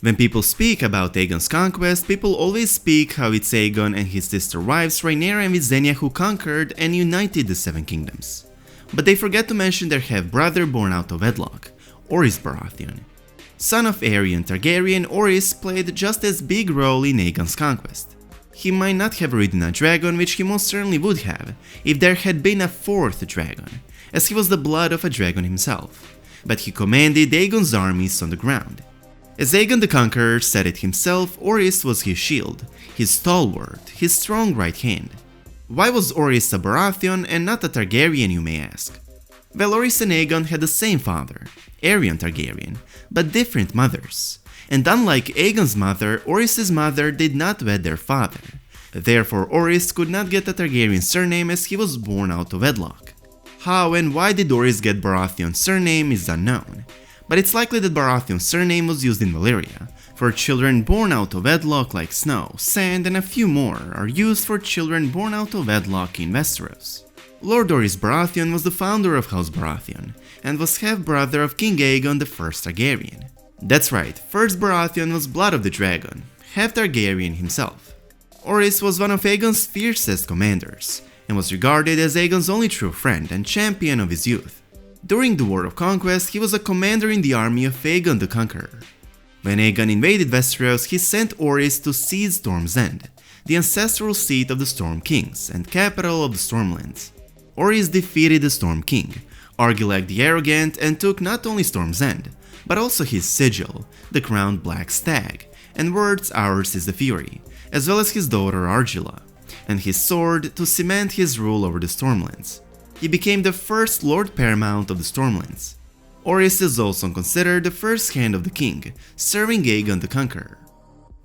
When people speak about Aegon's conquest, people always speak how it's Aegon and his sister wives Rhaenyra and Visenya who conquered and united the Seven Kingdoms. But they forget to mention their half-brother born out of wedlock, Orys Baratheon. Son of Aerion Targaryen, Orys played just as big role in Aegon's conquest. He might not have ridden a dragon, which he most certainly would have, if there had been a fourth dragon, as he was the blood of a dragon himself. But he commanded Aegon's armies on the ground. As Aegon the Conqueror said it himself, Orys was his shield, his stalwart, his strong right hand. Why was Orys a Baratheon and not a Targaryen, you may ask? Well, Orys and Aegon had the same father, Aerion Targaryen, but different mothers. And unlike Aegon's mother, Orys' mother did not wed their father. Therefore, Orys could not get a Targaryen surname as he was born out of wedlock. How and why did Orys get Baratheon's surname is unknown, but it's likely that Baratheon's surname was used in Valyria, for children born out of wedlock like Snow, Sand, and a few more are used for children born out of wedlock in Westeros. Lord Orys Baratheon was the founder of House Baratheon, and was half-brother of King Aegon I Targaryen. That's right, First Baratheon was blood of the dragon, half Targaryen himself. Orys was one of Aegon's fiercest commanders, and was regarded as Aegon's only true friend and champion of his youth. During the War of Conquest, he was a commander in the army of Aegon the Conqueror. When Aegon invaded Westeros, he sent Orys to seize Storm's End, the ancestral seat of the Storm Kings and capital of the Stormlands. Orys defeated the Storm King, Argilac the Arrogant, and took not only Storm's End, but also his sigil, the crowned black stag, and words ours is the fury, as well as his daughter Argilla, and his sword to cement his rule over the Stormlands. He became the first Lord Paramount of the Stormlands. Orys is also considered the first hand of the king, serving Aegon the Conqueror.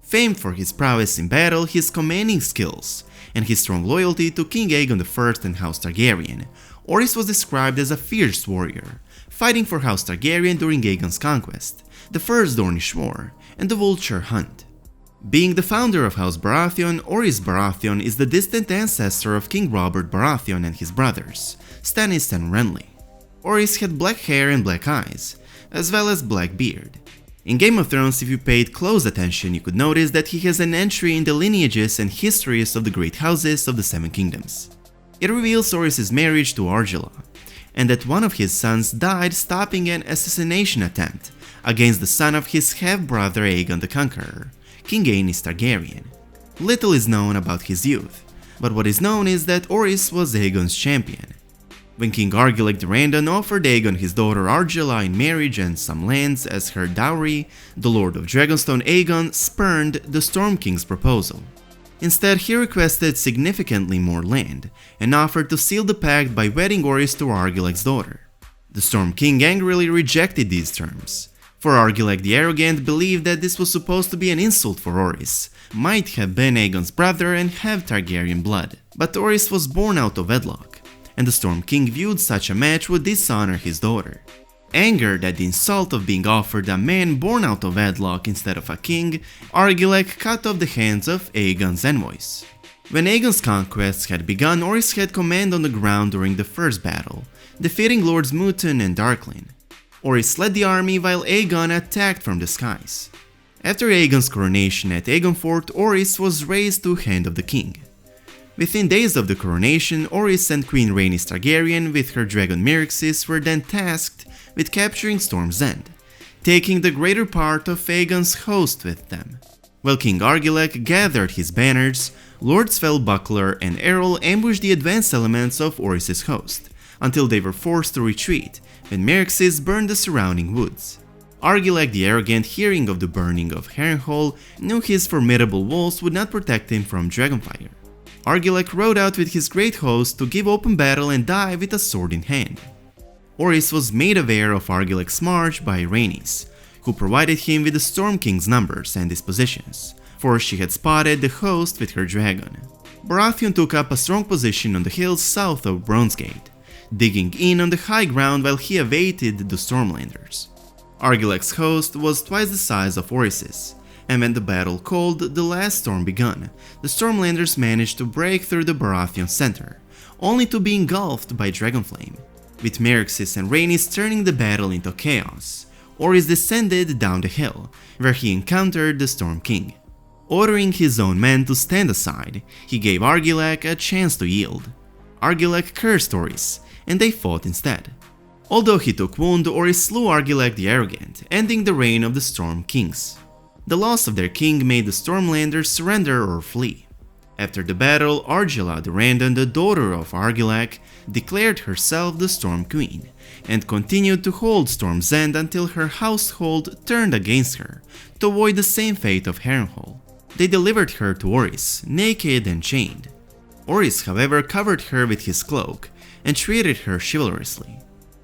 Famed for his prowess in battle, his commanding skills, and his strong loyalty to King Aegon I and House Targaryen, Orys was described as a fierce warrior, fighting for House Targaryen during Aegon's conquest, the First Dornish War, and the Vulture Hunt. Being the founder of House Baratheon, Orys Baratheon is the distant ancestor of King Robert Baratheon and his brothers, Stannis and Renly. Orys had black hair and black eyes, as well as black beard. In Game of Thrones, if you paid close attention, you could notice that he has an entry in the lineages and histories of the great houses of the Seven Kingdoms. It reveals Orys' marriage to Argilla, and that one of his sons died stopping an assassination attempt against the son of his half-brother Aegon the Conqueror, King Aegon Targaryen. Little is known about his youth, but what is known is that Orys was Aegon's champion. When King Argilac the Randon offered Aegon his daughter Argilla in marriage and some lands as her dowry, the Lord of Dragonstone Aegon spurned the Storm King's proposal. Instead, he requested significantly more land, and offered to seal the pact by wedding Orys to Argilac's daughter. The Storm King angrily rejected these terms, for Argilac the Arrogant believed that this was supposed to be an insult for Orys, might have been Aegon's brother and have Targaryen blood. But Orys was born out of wedlock, and the Storm King viewed such a match would dishonor his daughter. Angered at the insult of being offered a man born out of wedlock instead of a king, Argilac cut off the hands of Aegon's envoys. When Aegon's conquests had begun, Orys had command on the ground during the first battle, defeating Lords Muton and Darklyn. Orys led the army while Aegon attacked from the skies. After Aegon's coronation at Aegon Fort, Orys was raised to Hand of the King. Within days of the coronation, Orys and Queen Rhaenys Targaryen with her dragon Myrxis were then tasked with capturing Storm's End, taking the greater part of Aegon's host with them. While King Argilac gathered his banners, Lords Fellbuckler and Errol ambushed the advanced elements of Orys' host, until they were forced to retreat when Myrxis burned the surrounding woods. Argilac the Arrogant, hearing of the burning of Harrenhal, knew his formidable walls would not protect him from dragonfire. Argilac rode out with his great host to give open battle and die with a sword in hand. Orys was made aware of Argilac's march by Rhaenys, who provided him with the Storm King's numbers and dispositions, for she had spotted the host with her dragon. Baratheon took up a strong position on the hills south of Bronzegate, digging in on the high ground while he awaited the Stormlanders. Argilac's host was twice the size of Orys's, and when the battle called the last storm begun, the Stormlanders managed to break through the Baratheon center, only to be engulfed by Dragonflame. With Myrxis and Rhaenys turning the battle into chaos, Orys descended down the hill, where he encountered the Storm King. Ordering his own men to stand aside, he gave Argilac a chance to yield. Argilac cursed Orys, and they fought instead. Although he took wound, Orys slew Argilac the Arrogant, ending the reign of the Storm Kings. The loss of their king made the Stormlanders surrender or flee. After the battle, Argilla the Randon, the daughter of Argilac, declared herself the Storm Queen, and continued to hold Storm's End until her household turned against her, to avoid the same fate of Harrenhal. They delivered her to Orys, naked and chained. Orys, however, covered her with his cloak, and treated her chivalrously.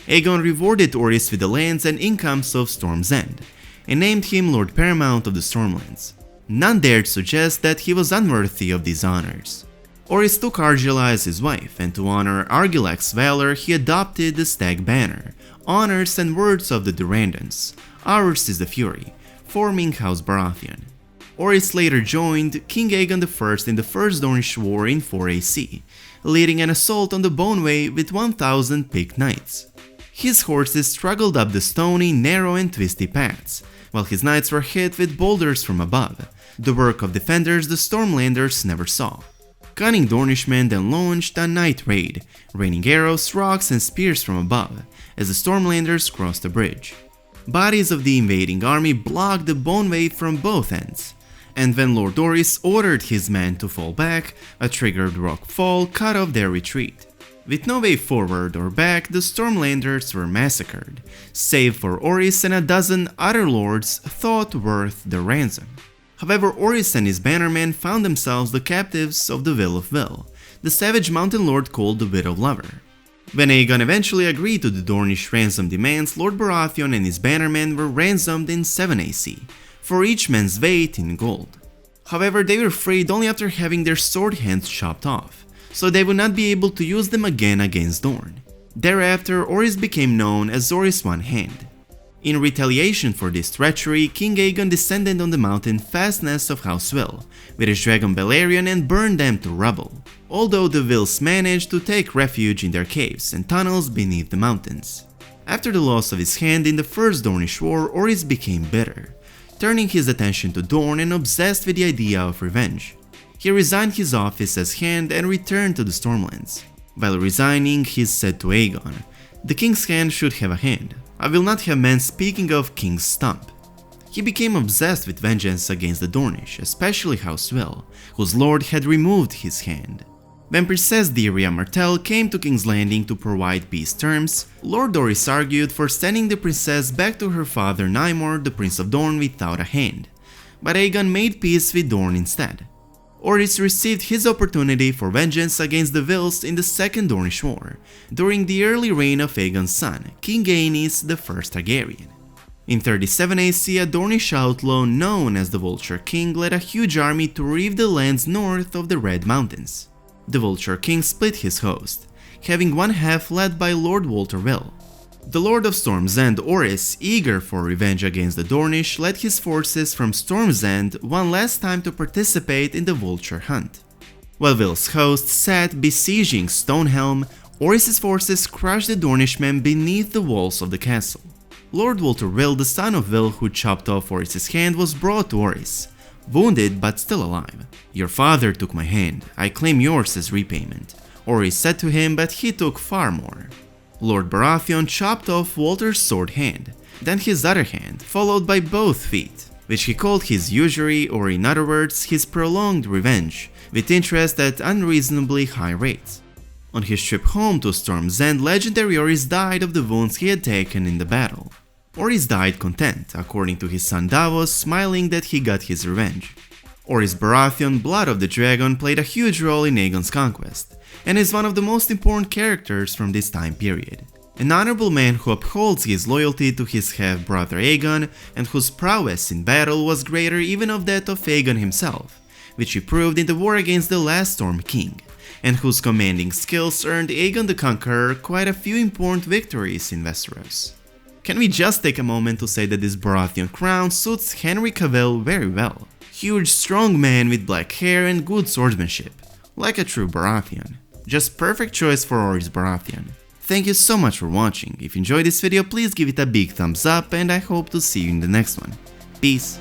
Aegon rewarded Orys with the lands and incomes of Storm's End, and named him Lord Paramount of the Stormlands. None dared suggest that he was unworthy of these honors. Orys took Argilla as his wife, and to honor Argilac's valor he adopted the Stag Banner, honors and words of the Durrandons, ours is the Fury, forming House Baratheon. Orys later joined King Aegon I in the First Dornish War in 4 AC, leading an assault on the Boneway with 1,000 picked knights. His horses struggled up the stony, narrow and twisty paths, while his knights were hit with boulders from above, the work of defenders the Stormlanders never saw. Cunning Dornishmen then launched a night raid, raining arrows, rocks and spears from above, as the Stormlanders crossed the bridge. Bodies of the invading army blocked the Boneway from both ends, and when Lord Orys ordered his men to fall back, a triggered rock fall cut off their retreat. With no way forward or back, the Stormlanders were massacred, save for Orys and a dozen other lords thought worth the ransom. However, Orys and his bannermen found themselves the captives of the Will of Will, the savage mountain lord called the Widow Lover. When Aegon eventually agreed to the Dornish ransom demands, Lord Baratheon and his bannermen were ransomed in 7 AC, for each man's weight in gold. However, they were freed only after having their sword hands chopped off, so they would not be able to use them again against Dorne. Thereafter, Orys became known as Orys One Hand. In retaliation for this treachery, King Aegon descended on the mountain fastness of House Will, with his dragon Balerion and burned them to rubble, although the Wills managed to take refuge in their caves and tunnels beneath the mountains. After the loss of his hand in the First Dornish War, Orys became bitter, turning his attention to Dorne and obsessed with the idea of revenge. He resigned his office as Hand and returned to the Stormlands. While resigning, he said to Aegon, "The King's Hand should have a hand. I will not have men speaking of King's Stump." He became obsessed with vengeance against the Dornish, especially House Will, whose lord had removed his hand. When Princess Dyria Martell came to King's Landing to provide peace terms, Lord Orys argued for sending the princess back to her father Nymor, the Prince of Dorne, without a hand, but Aegon made peace with Dorne instead. Orys received his opportunity for vengeance against the Wills in the Second Dornish War, during the early reign of Aegon's son, King Aenys I Targaryen. In 37 AC, a Dornish outlaw known as the Vulture King led a huge army to reave the lands north of the Red Mountains. The Vulture King split his host, having one half led by Lord Walter Will. The Lord of Storm's End, Orys, eager for revenge against the Dornish, led his forces from Storm's End one last time to participate in the Vulture hunt. While Will's host sat besieging Stonehelm, Orys' forces crushed the Dornishmen beneath the walls of the castle. Lord Walter Will, the son of Will who chopped off Orys' hand, was brought to Orys, wounded but still alive. "Your father took my hand, I claim yours as repayment," Orys said to him, but he took far more. Lord Baratheon chopped off Walter's sword hand, then his other hand, followed by both feet, which he called his usury, or in other words, his prolonged revenge, with interest at unreasonably high rates. On his trip home to Storm's End, legendary Orys died of the wounds he had taken in the battle. Orys died content, according to his son Davos, smiling that he got his revenge. Orys Baratheon, Blood of the Dragon, played a huge role in Aegon's conquest, and is one of the most important characters from this time period. An honorable man who upholds his loyalty to his half-brother Aegon, and whose prowess in battle was greater even of that of Aegon himself, which he proved in the war against the last Storm King, and whose commanding skills earned Aegon the Conqueror quite a few important victories in Westeros. Can we just take a moment to say that this Baratheon crown suits Henry Cavill very well. Huge, strong man with black hair and good swordsmanship, like a true Baratheon. Just perfect choice for Orys Baratheon. Thank you so much for watching. If you enjoyed this video, please give it a big thumbs up and I hope to see you in the next one. Peace.